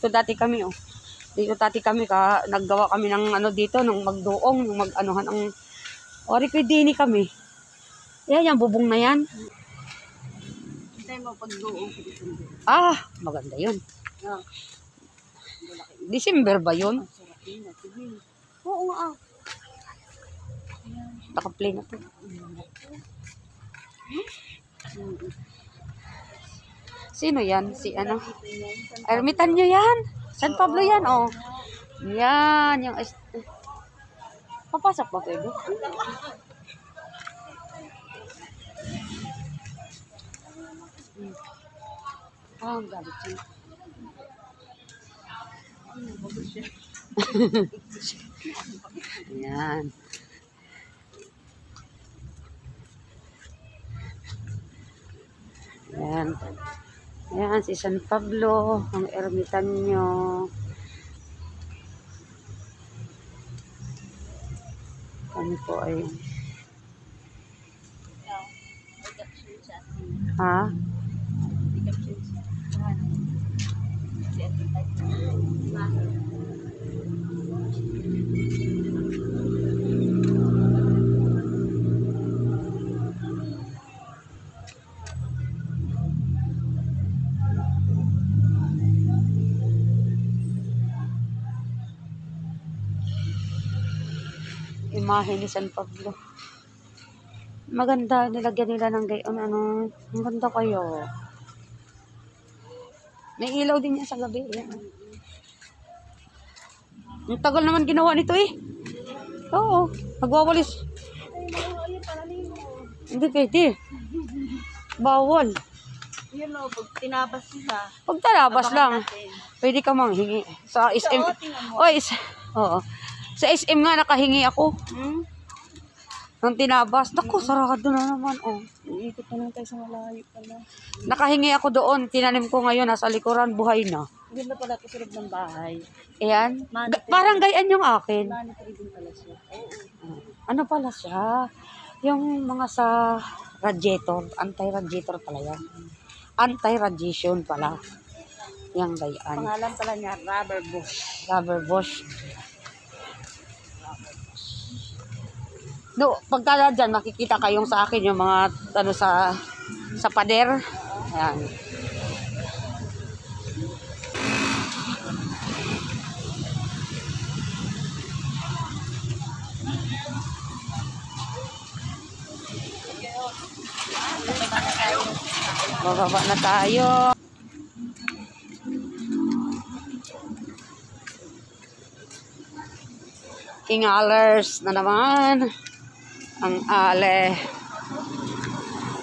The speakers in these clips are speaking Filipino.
dito dati kami, oh. Dito dati kami, naggawa kami ng ano dito, nung magduong, nung mag-anuhan ang, ori ko dini kami. Yan, yung bubong na yan. Hintay mo pagduong. Ah, maganda yun. December ba yun? Oo nga. Naka-play na to. Sino yan? Si ano? Ermitanyo yan. San Pablo yan, oh. Yan, yung... Papasok ba pwede? Ah, ang galit siya. Yan. Yan. Yan, si San Pablo, ang ermitanyo. Kami po ay... Ha? Imahe ni San Pablo. Maganda, nilagyan nila ng gayon. Ano, ang ganda kayo. May ilaw din yan sa gabi. Yan. Ang tagal naman ginawa nito eh. Oo, nagwawalis. Hindi pwede. Bawal. Yun o, pag tinabas nila. Pag talabas lang. Pwede ka manghingi. Sa SM. Oo. Sa SM nga nakahingi ako. Nung tinabas. Naku, sarado na naman. Oh. Iikot na lang tayo sa malayo pala. Nakahingi ako doon. Tinanim ko ngayon. Nasa likuran. Buhay na. Hindi na pala ito sa loob ng bahay. Ayan. Parang gayan yung akin. Monitoring din pala siya. Ano pala siya? Yung mga sa radiator. Anti-radiator pala yan. Anti-radiation pala. Yung gayan. Pangalan pala niya, rubber bush. Rubber bush. No, pagka dyan, makikita kayong sa akin yung mga ano sa pader. Ayan. Bababa na tayo. King Alers na naman. Ang ale.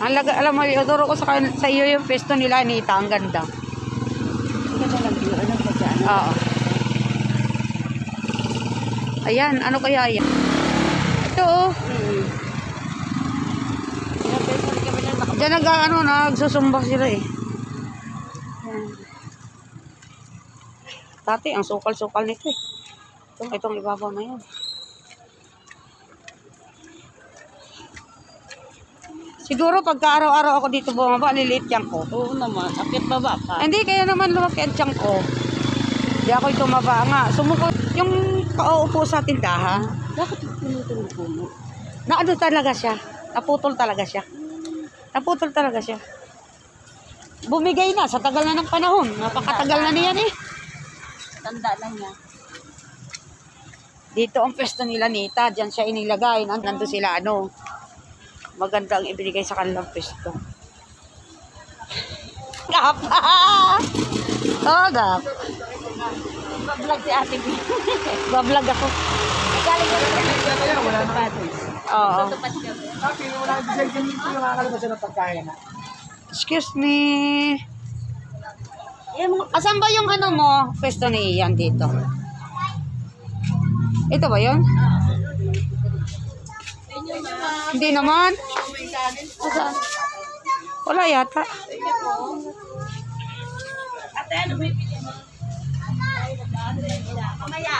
Alam mo, ituro ko sa iyo yung pesto nila, Anita. Ang ganda. Ang ganda lang yun. Ano ba dyan? Oo. Ayan, ano kaya yan? Ito, oh. Diyan nagsusumba sila eh. Dati, ang sukal-sukal nito eh. Itong ibabaw na yan. Siguro pagka araw-araw ako dito bumaba, liliit yan ko. Oo naman. Akit baba ka. Hindi, kaya naman lumaki ang tiyan ko. Hindi ako'y tumaba nga. Sumuko yung kauupo sa tindahan. Bakit pinutulong po mo? Na ano talaga siya. Naputol talaga siya. Naputol talaga siya. Bumigay na sa tagal na ng panahon. Napakatagal na niyan eh. Tanda lang niya. Dito ang pwesto nila Nita. Diyan siya inilagay. Nandun sila ano. Maganda ang ibinigay sa kanilang pwesto. Gap! Oh, gap. Bablog si Ate B. Bablog ako. Galing ko sa Wala na. Oo. Tapi wala na design din yung nakakalabas siya ng pagkain na. Excuse me. Asan ba yung ano mo? Pwesto ni Ian dito. Ito ba yun? Hindi naman. Asan? Wala yata. Ate, ano ba yung pili mo? Mamaya.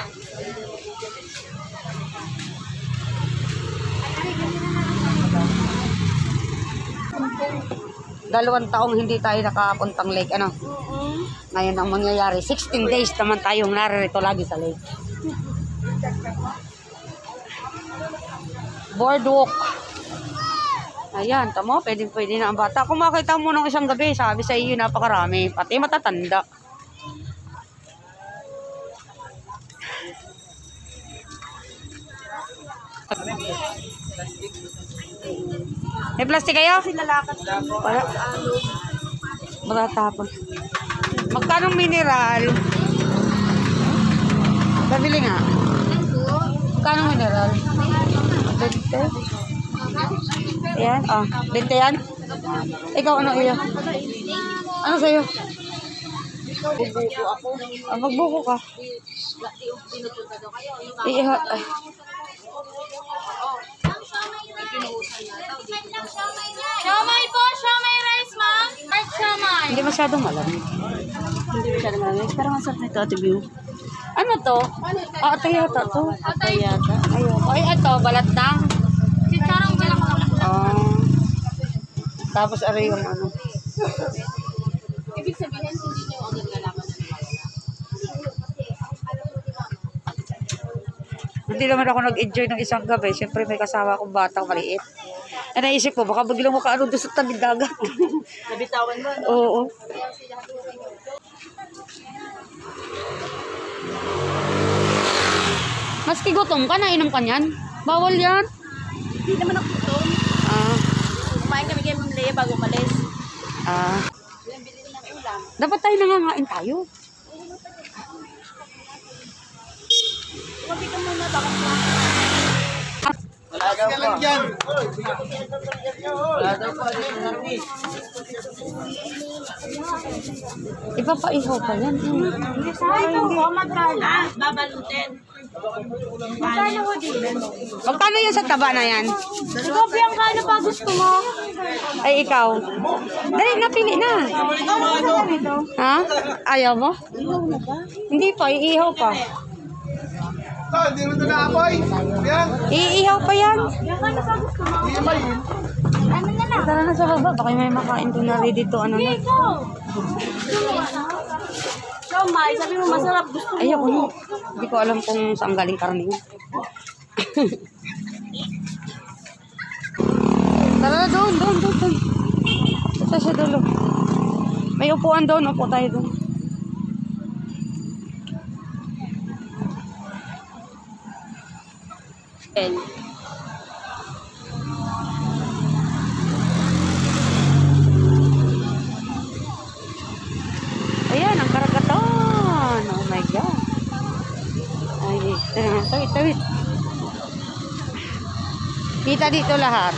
2 taong hindi tayo nakapuntang lake, ano? Ngayon ang mangyayari, 16 days naman tayong naririto lagi sa lake. Boardwalk. Ayan, tamo, pwede na ang bata. Kung makita mo nung isang gabi, sabi sa iyo, napakarami. Pati matatanda. May plastic kayo? Wala. Matatapon. Magkano mineral? Babili nga. Magkano mineral? 20? Ayan, 20 yan? Ikaw, ano iyo? Ano sa'yo? Magbuko ka. Siomay po, siomay rice, ma'am. Rice siomay. Hindi masyadong malamig. Hindi masyadong malamig. Pero masarap nito, Ate View. Ano to? Ito yata to. Ito yata. Ayun. Ay, ito, balatang. Chicharong ba lang Tapos, aray yung ano. Ibig sabihin, hindi niyo ang naglalaman ng wala. Hindi naman ako nag-enjoy ng isang gabi. Siyempre, may kasama akong batang maliit. Naisip ko, baka biglang makaano doon sa tabing dagat. Nabitawan mo, no? Oo. Maski gutom ka, nainom ka niyan. Bawal yan. Hindi naman ako gutom. Kumain kami kay Ma'am Lea bago malis. Bilhin ng ulam. Dapat tayo nangangain tayo. Huwag ka muna, bakit lang. Wala daw pa. Wala daw pa. Ipapaihaw pa yan. Ay, ito, magkano? Babalutin. Magkano ko din? Magkano yan sa taba na yan? Ikaw, Bianca, ano pa gusto mo? Ay, ikaw. Dali, napili na. Ha? Ayaw mo? Hindi pa, iihaw pa. Hindi mo ito naapoy. Yan. Iihaw pa yan. Bianca, ano pa gusto mo? Hindi ba yun? Ano na lang? Tara na sa baba, baka may makain doon na ready to ano na. Ikaw! Siomay, sabi mo masarap, gusto mo. Ayoko no. Hindi ko alam kung saan galing karne yun. Tara na doon. Sa dulo. May upuan doon, upo tayo doon. Ayan, ang karagatan. Oh my God. Ay, tawid. Kita dito lahat.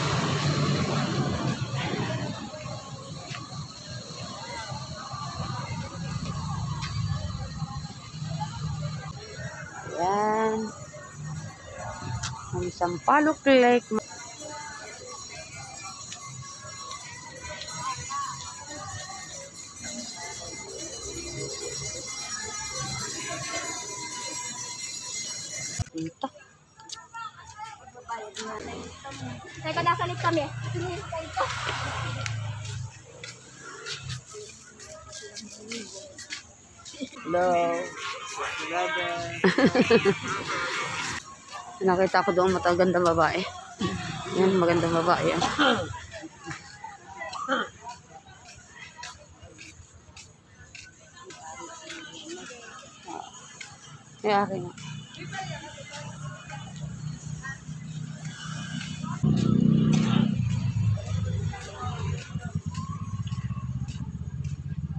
Ayan. Ang Sampaloc Lake. Ito. Teka, nasa lift kami. Hello. Nakita ko doon matagandang babae. Yan, magandang babae yan. Ay, akin nga.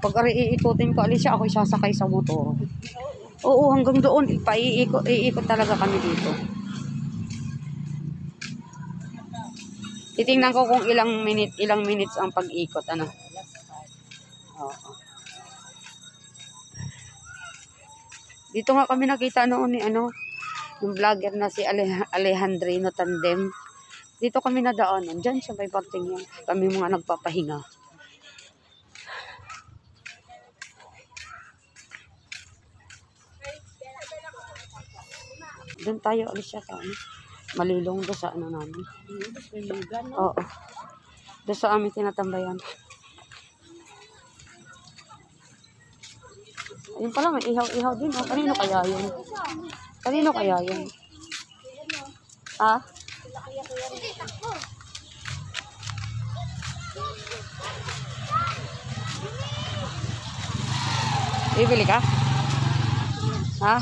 Pag iikutin ko, Alicia, ako isasakay sa motor. Oo, hanggang doon. Iikot talaga kami dito. Titingnan ko kung ilang minutes ang pag-ikot, ano. Oo. Dito nga kami nakita noon ni yung vlogger na si Alejandrino Tandem. Dito kami nadaanan. Diyan sa may parting yan. Kami mga nagpapahinga. Doon tayo alis siya sa Malilong doon sa namin. Oo. Doon sa amin tinatambayan. Ayun pala, may ihaw-ihaw din. Oh. Kanino kaya yun? Kanino kaya yun? Ha? Bibili ka? Ha?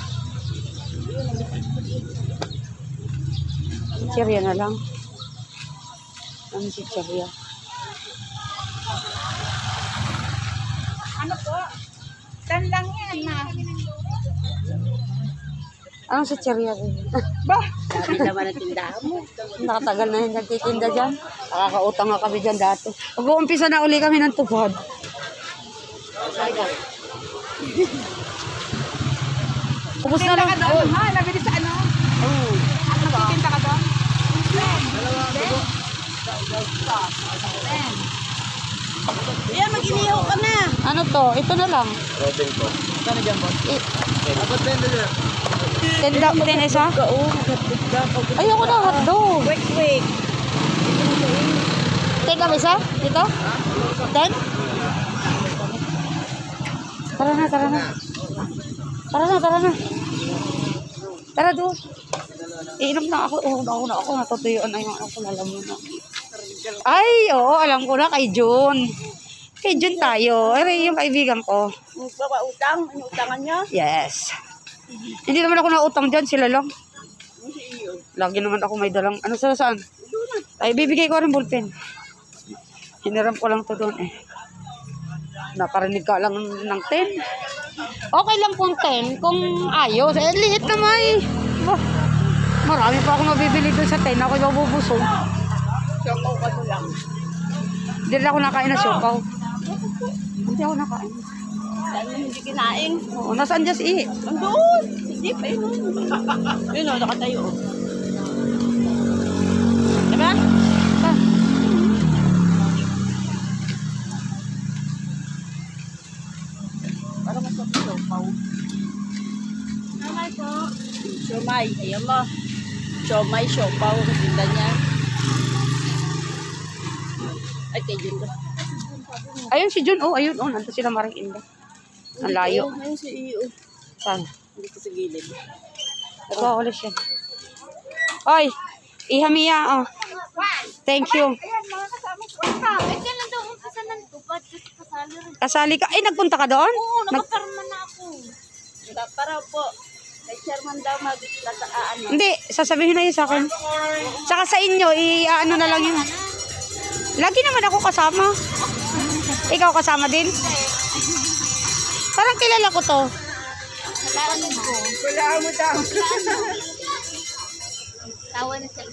Chichirya na lang. Ano chichirya? Ano po? Tan lang yan na. Anong chichirya rin? Ba? Sabi naman ang tindahan mo. Nakatagal na yung nagtitinda dyan. Nakakautang nga kami dyan dati. Mag-uumpisa na uli kami ng tupad. Ubus na lang. doon, ha? Nabili sa ano? Oh. Nagtitinda ka doon? Yan, mag-inihaw ka na. Ano to? Ito na lang. Robin ko. Kano dyan, boss? Abot na yun. 10 isa? Ayoko na hotdog. Wait. 10 lang isa? Dito? 10? Tara na. Tara doon. Iinom na ako. Natutuyuan na yung ako. Alam mo na. Ay, oo. Alam ko na kay June. Kay June tayo. Ay, yung kaibigan ko. Utang? Ano utangan niya? Yes. Hindi naman ako nautang dyan. Sila lang. Lagi naman ako may dalang. Ano saan? Ay, bibigay ko rin ballpen. Hiniram ko lang to doon eh. Nakarinig ka lang ng 10. Okay lang kung 10. Kung ayos. Eh, liit na may. Marami pa ako mabibili doon sa 10. Ako mabubusog. Siopaw ka doon lang. Hindi lang ako nakain na siopaw. Hindi ako nakain. Dahil mo hindi kinain. Oo, nasaan dyan si Ihi? Andun! Hindi pa yun. Yun o, nakatayo o. Diba? Saan? Para masarap yung siopaw. Siomay po. Siomay. Ayan mo. Siomay, siopaw. Kasinda niya. Ay, kay Jun ko. Ayun si Jun. Oh, ayun. Oh, nandun sila Maring Inda. Ang layo. Ayun si Iyo. Saan? Hindi ko sa gilid. Ikaw ulit siya. Oy, Iha Mia. Oh. Thank you. Ayan, mga kasama ko. Ay, kailan daw umpisa ng tupad kasi kasali rin. Kasali ka. Ay, nagpunta ka doon? Oo, nakaparma na ako. Para po. Kay chairman daw maglataan. Hindi, sasabihin na yun sa akin. Tsaka sa inyo, i-ano na lang yun. Lagi naman ako kasama. Ikaw kasama din? Parang kilala ko to. Wala mo daw. Tawa na siya.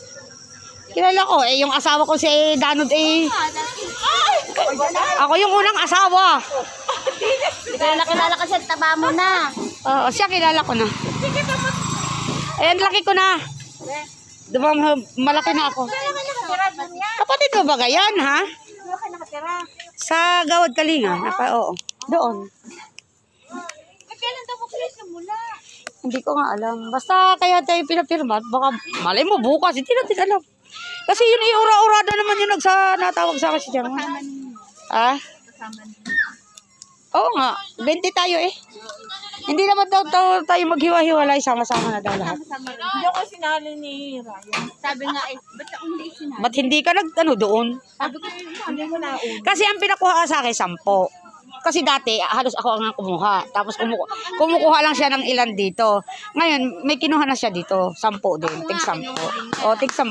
Kilala ko. Eh, yung asawa ko si Danod eh. Ako yung unang asawa. Nakilala ka siya, taba mo na. Oo, siya kilala ko na. Ayan, laki ko na. Diba, malaki na ako. Kapatid mo ba gayan, ha? Sa Gawad Kalinga. Oo. Doon. Kailan daw mag-release na mula? Hindi ko nga alam. Basta kaya tayo pinapirma. Baka malay mo bukas. Hindi natin alam. Kasi yun ura-urado naman yung natawag sa akin si Chairman. Ah? Oo nga. 20 tayo eh. Hindi naman daw tayo maghiwa-hiwalay. Sama-sama na daw lahat. Hindi ako sinali ni Ryan. Sabi nga eh, ba't ako hindi sinali? Ba't hindi ka doon? Sabi ko, hindi mo na Kasi ang pinakuha ka sa akin, 10. Kasi dati, halos ako ang kumuha. Tapos kumukuha lang siya ng ilan dito. Ngayon, may kinuha na siya dito. 10 din. Tig 10. O, tig 10.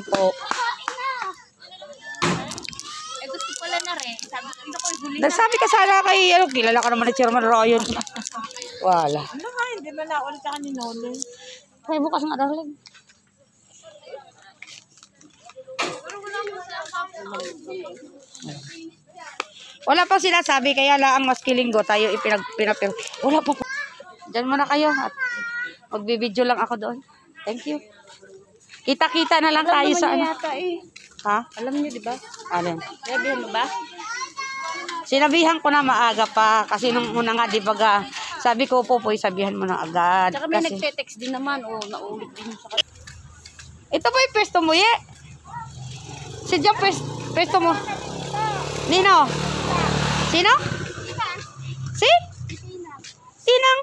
Eh gusto pala na rin. Sabi ko, hindi ko huli. Nasabi ka sana kay, kilala ka naman ni Chairman Ryan. Wala. Ano nga, hindi ba naulit ka ni Nolan? Ay, bukas nga, darling. Wala pa sinasabi, kaya lang mas kilinggo tayo pinapir. Wala pa po. Diyan muna kayo at magbibideo lang ako doon. Thank you. Kita-kita na lang tayo sa ano. Ha? Alam niyo, di ba? Alin? Sabihan mo ba? Sinabihan ko na maaga pa kasi nung una nga di ba sabi ko po sabihan mo na agad. Tsaka may Kasi, nagte-text din naman. O, naulit din sa kanya. ito ba yung pwesto mo, ye? Si John, pwesto mo. Nino? Sino? Si? Tinang.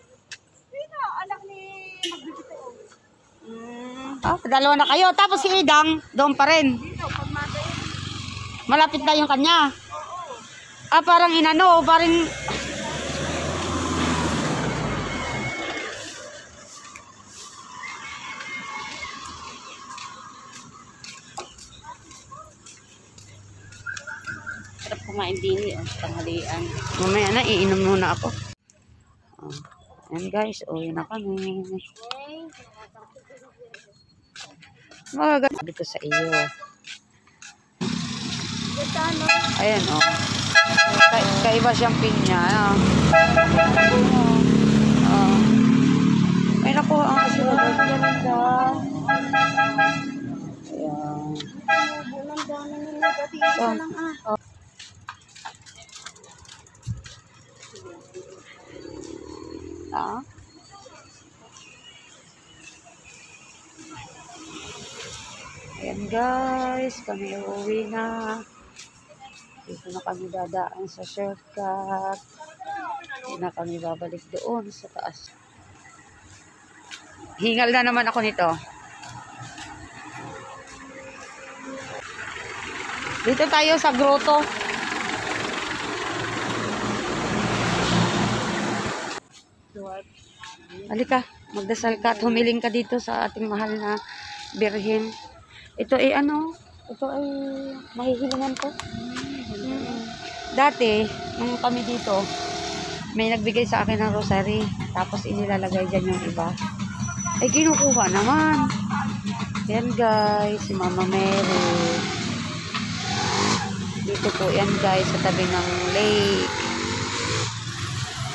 Ah, dalawa na kayo. Tapos si Idang, doon pa rin. Malapit na yung kanya. Ah, parang inano, parang... Sarap kumain din eh. Tanghalian. Mamaya na, iinom muna ako. Oh. Ayan guys, uwi na kami. Maganda dito sa iyo. Ayan o. Oh. Kaiba siyang pinya. Oh. Ay naku, ang kasunod. Ayan. Oh. Ah. Ayan guys, kami uuwi na. Dito na kami dadaan sa shortcut. Hindi na kami babalik doon sa taas. Hingal na naman ako nito. Dito tayo sa grotto. Halika, magdasal ka at humiling ka dito sa ating mahal na Birhen. Ito ay ano? Ito ay mahihilingan ko. Dati, nung kami dito, may nagbigay sa akin ng rosary. Tapos inilalagay dyan yung iba. Ay, kinukuha naman. Yan guys, si Mama Mary. Dito po yan guys, sa tabi ng lake.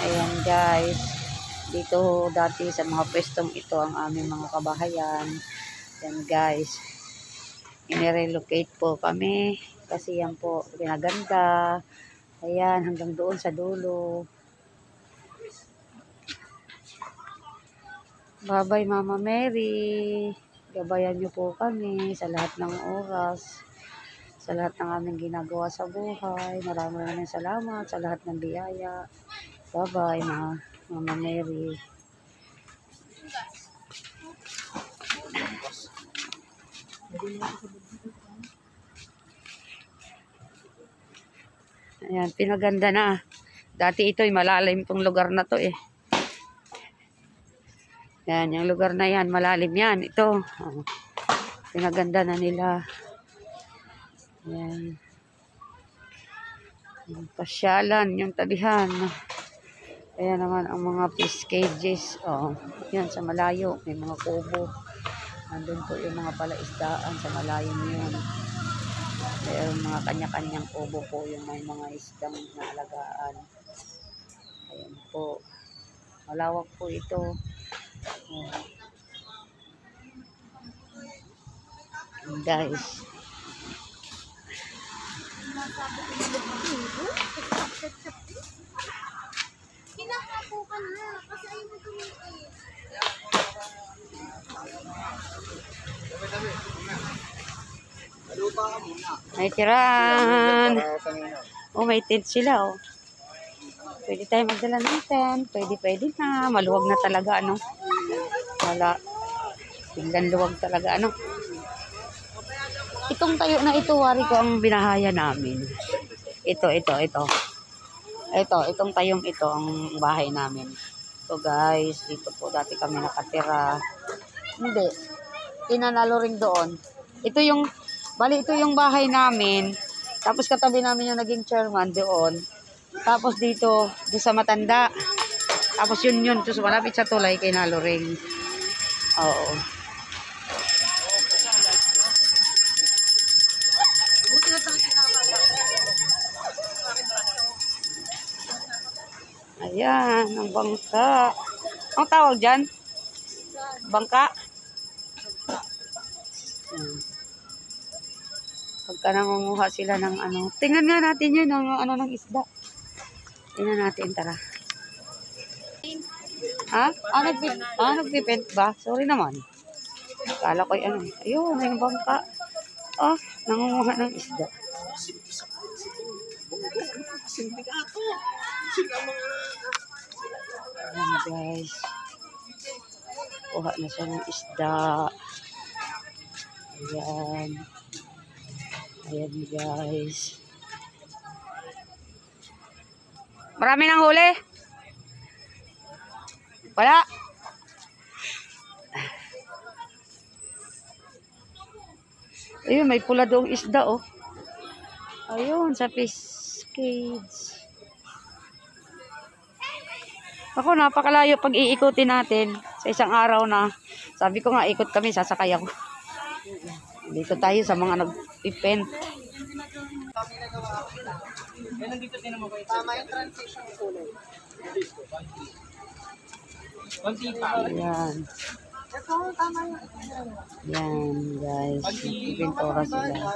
Ayan guys. Dito dati sa mga pwestong ito ang aming mga kabahayan. Yan guys. Inirelocate po kami. Kasi yan po, pinaganda. Ayan, hanggang doon sa dulo. Bye-bye Mama Mary. Gabayan niyo po kami sa lahat ng oras. Sa lahat ng aming ginagawa sa buhay. Maraming salamat sa lahat ng biyaya. Bye-bye Mama Mary. Ayan, pinaganda na. Dati ito'y malalim tong lugar na to eh. Yan, yung lugar na yan, malalim yan. Ito, oh, pinaganda na nila. Yan. Yung pasyalan, yung tabihan. Ayan naman ang mga fish cages. Oh, yan, sa malayo, may mga kubo. Nandun po yung mga palaisdaan sa malayo yun. Mayroon mga kanya-kanyang kubo po yung may mga isdang naalagaan. Ayan po. Malawak po ito. Guys. Kinakapukan na kasi ayaw mo tumitin. May tiran. Oh, may tent sila oh. Pwede tayo magdala ng tent. Pwede na. Maluwag na talaga ano. Wala. Biglang luwag talaga ano. Itong tayo na ito, wari ko ang binahaya namin. Ito. Itong tayong ito ang bahay namin. So guys, dito po dati kami nakatira. Hindi. Tinanalo rin doon. Ito yung bahay namin. Tapos katabi namin yung naging chairman doon. Tapos dito sa Matanda. Tapos yun. Tapos malapit sa tulay kay Naloring. Oo. Ayan, ang bangka. Ang tawag dyan? Bangka? Pagka nangunguha sila ng ano. Tingnan nga natin yun, ng isda. Tingnan natin, tara. Ha? Nagpipent ba? Sorry naman. Kala ko ano. Ayun, may bangka. Nangunguha ng isda. Ayan guys. Kuha na siya ng isda. Ayan. Ayan guys. Marami nang huli. Wala. Ayun, may pula doong isda, oh. Ayun, sa fish cage. Ako, napakalayo pag iikutin natin sa isang araw na. Sabi ko nga, ikot kami, sasakay ako. Dito tayo sa mga nag-event. Tama yung transition kulay. Ayan. Ito, tama yung Ayan, guys. Inventora sila.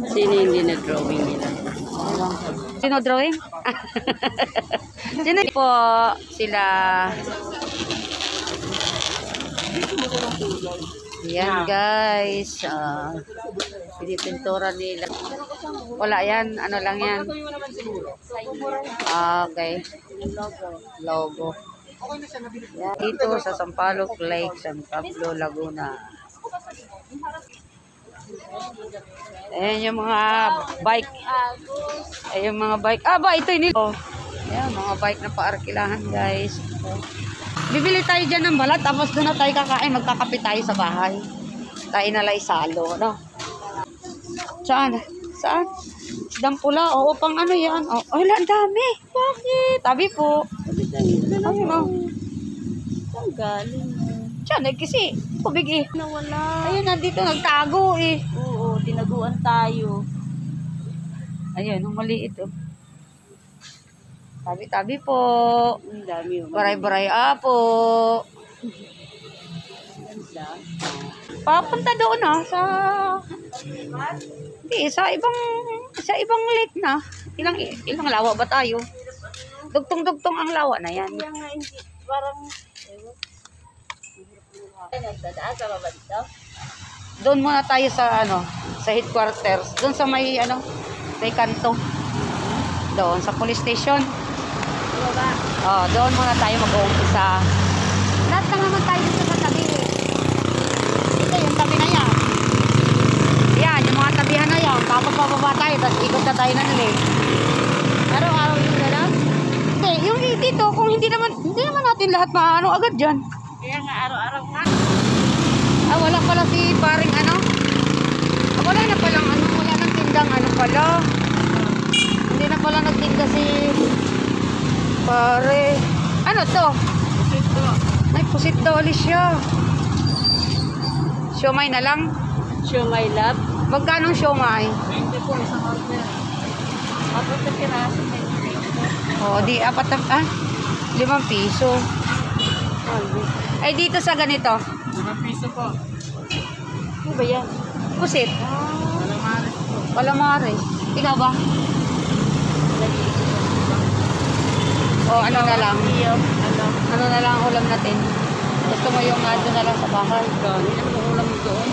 Sino hindi nag-drawing nila? Sino drawing? Sino po sila? Ayan, guys. Pinipintura nila. Wala yan. Ano lang yan? Okay. Logo. Yan. Dito sa Sampaloc Lake, San Pablo, Laguna. Ayan yung mga bike. Ayan yung mga bike. Ba, ito yun. Oh. Ayan, mga bike na paarkilahan, guys. Bibili tayo dyan ng balat, tapos doon na tayo kakain. Magkakape tayo sa bahay. Tayo na lang isalo, no? Saan? Saan? Isdang pula. Oo, pang ano yan. Oh, wala, ang dami. Bakit? Tabi po. Ayun, oh. Saan galing? Diyan, kasi tubig eh. Nawala. Ayun, nandito, nagtago eh. Oo, tinaguan tayo. Ayun, ang maliit oh. Tabi-tabi po. Ang dami yung Baray-baray po. Papunta doon ah, sa... Hindi, sa ibang lake na. Ilang lawa ba tayo? Dugtong-dugtong ang lawa na yan. Kaya nga hindi, parang... Ay, nagdadaan sa baba dito? Doon muna tayo sa sa headquarters. Doon sa may may kanto. Doon sa police station. Baba. Oh, doon muna tayo mag-uumpisa. Lahat na naman tayo dito sa tabi. Ito yung tabi na yan. Yan, yung mga tabihan na yan. Tapos pababa tayo, tapos ikot na tayo ng lake. Araw-araw yung gano'n? Hindi, yung dito, kung hindi naman natin lahat maano agad dyan. Kaya nga araw-araw ka. Wala pala si paring wala na palang wala nang tindang pala. Hindi na pala nagtinda si pare. Ano to? Pusit to. Ay, pusit daw ulit siya. Siomay na lang. Show my love. Magkano siomay? 20 po, isang order. Apat na piraso. Di apat na, 5 piso. Ay, dito sa ganito. 5 piso po. Ano ba yan? Pusit. Calamares po. Calamares. Ikaw ba? Ano na lang? Ano na lang ang ulam natin? Gusto mo yung nado na lang sa bahay? Ano ba ulam mo doon?